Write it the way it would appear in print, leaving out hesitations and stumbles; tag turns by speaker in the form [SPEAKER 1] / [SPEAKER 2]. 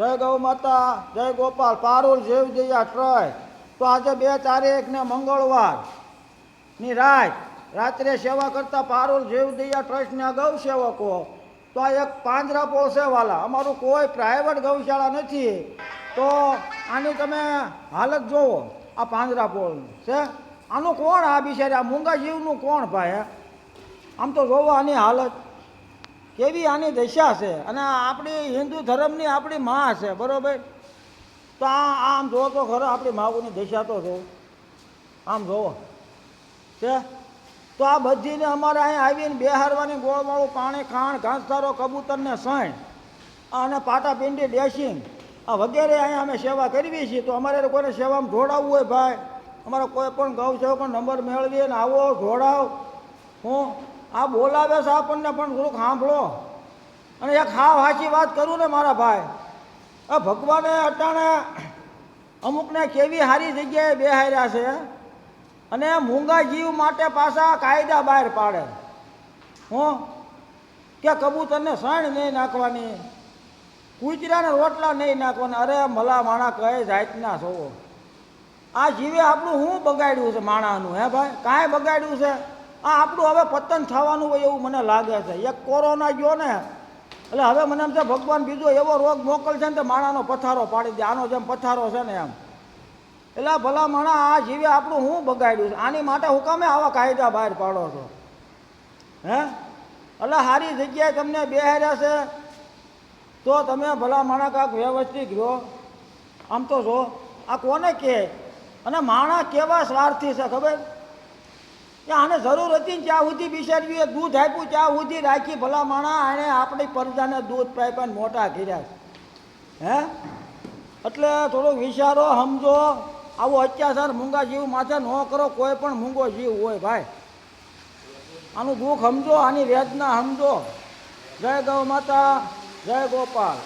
[SPEAKER 1] જય ગૌ માતા, જય ગોપાલ. પારુલ જીવદયા ટ્રસ્ટ તો આજે 2 તારીખને મંગળવારની રાત્રે સેવા કરતા પારુલ જીવદયા ટ્રસ્ટના ગૌ સેવકો તો આ એક પાંજરાપોળ છે વાલા. અમારું કોઈ પ્રાઇવેટ ગૌશાળા નથી, તો આની તમે હાલત જોવો. આ પાંજરાપોળ છે, આનું કોણ? આ બિચારા આ મૂંગા જીવનું કોણ ભાઈ? આમ તો જોવો આની હાલત કેવી, આની દશા છે. અને આપણી હિન્દુ ધર્મની આપણી માં છે, બરાબર? તો આમ જોવો તો ખરો આપણી માઓની દશા તો જોવો, આમ જોવો છે. તો આ બધીને અમારે અહીંયા આવીને બેહારવાની, ગોળવાળું પાણી, ખાણ, ઘાસચારો, કબૂતરને સણ અને પાટાપિંડી ડેસિંગ આ વગેરે અહીંયા અમે સેવા કરવી છીએ. તો અમારે કોઈને સેવામાં જોડાવવું હોય ભાઈ, અમારે કોઈ પણ ગૌ સેવકનો નંબર મેળવીએ ને આવો જોડાવ. હું આ બોલાવે છે આપણને, પણ થોડુંક સાંભળો. અને એક સાચી વાત કરું ને મારા ભાઈ, આ ભગવાને અટાણે અમુકને કેવી સારી જગ્યાએ બેહાર્યા છે, અને મૂંગા જીવ માટે પાછા કાયદા બહાર પાડે. હું કે કબૂતરને સણ નહીં નાખવાની, કૂતરાને રોટલા નહીં નાખવાના. અરે ભલા માણા કઈ જાતના છો? આ જીવે આપણું શું બગાડ્યું છે માણાનું? હે ભાઈ, કાંઈ બગાડ્યું છે? આ આપણું હવે પતન થવાનું હોય એવું મને લાગે છે. એક કોરોના ગયો ને એટલે હવે મને એમ છે ભગવાન બીજો એવો રોગ મોકલશે ને તો માણાનો પથારો પાડી દે, આનો જેમ પથારો છે ને એમ. એટલે ભલા માણા આ જીવે આપણું શું બગાડ્યું છે? આની માટે હું કામે આવા કાયદા બહાર પાડો છો? હે એટલે સારી જગ્યાએ તમને બેહાર્યા છે તો તમે ભલા માણા કાંક વ્યવસ્થિત રહ્યો. આમ તો જો આ કોને કહે? અને માણા કેવા સ્વાર્થી છે ખબર? કે આને જરૂર હતી ને ત્યાં સુધી બિચારીએ દૂધ આપ્યું, ત્યાં સુધી રાખી. ભલા માણા આણે આપણી પ્રજાને દૂધ પાઇપાને મોટા કર્યા છે. હે એટલે થોડોક વિચારો, સમજો. આવો અત્યાચાર મૂંગા જીવ માથે ન કરો. કોઈ પણ મૂંગો જીવ હોય ભાઈ, આનું દુઃખ સમજો, આની વેદના સમજો. જય ગૌ માતા, જય ગોપાલ.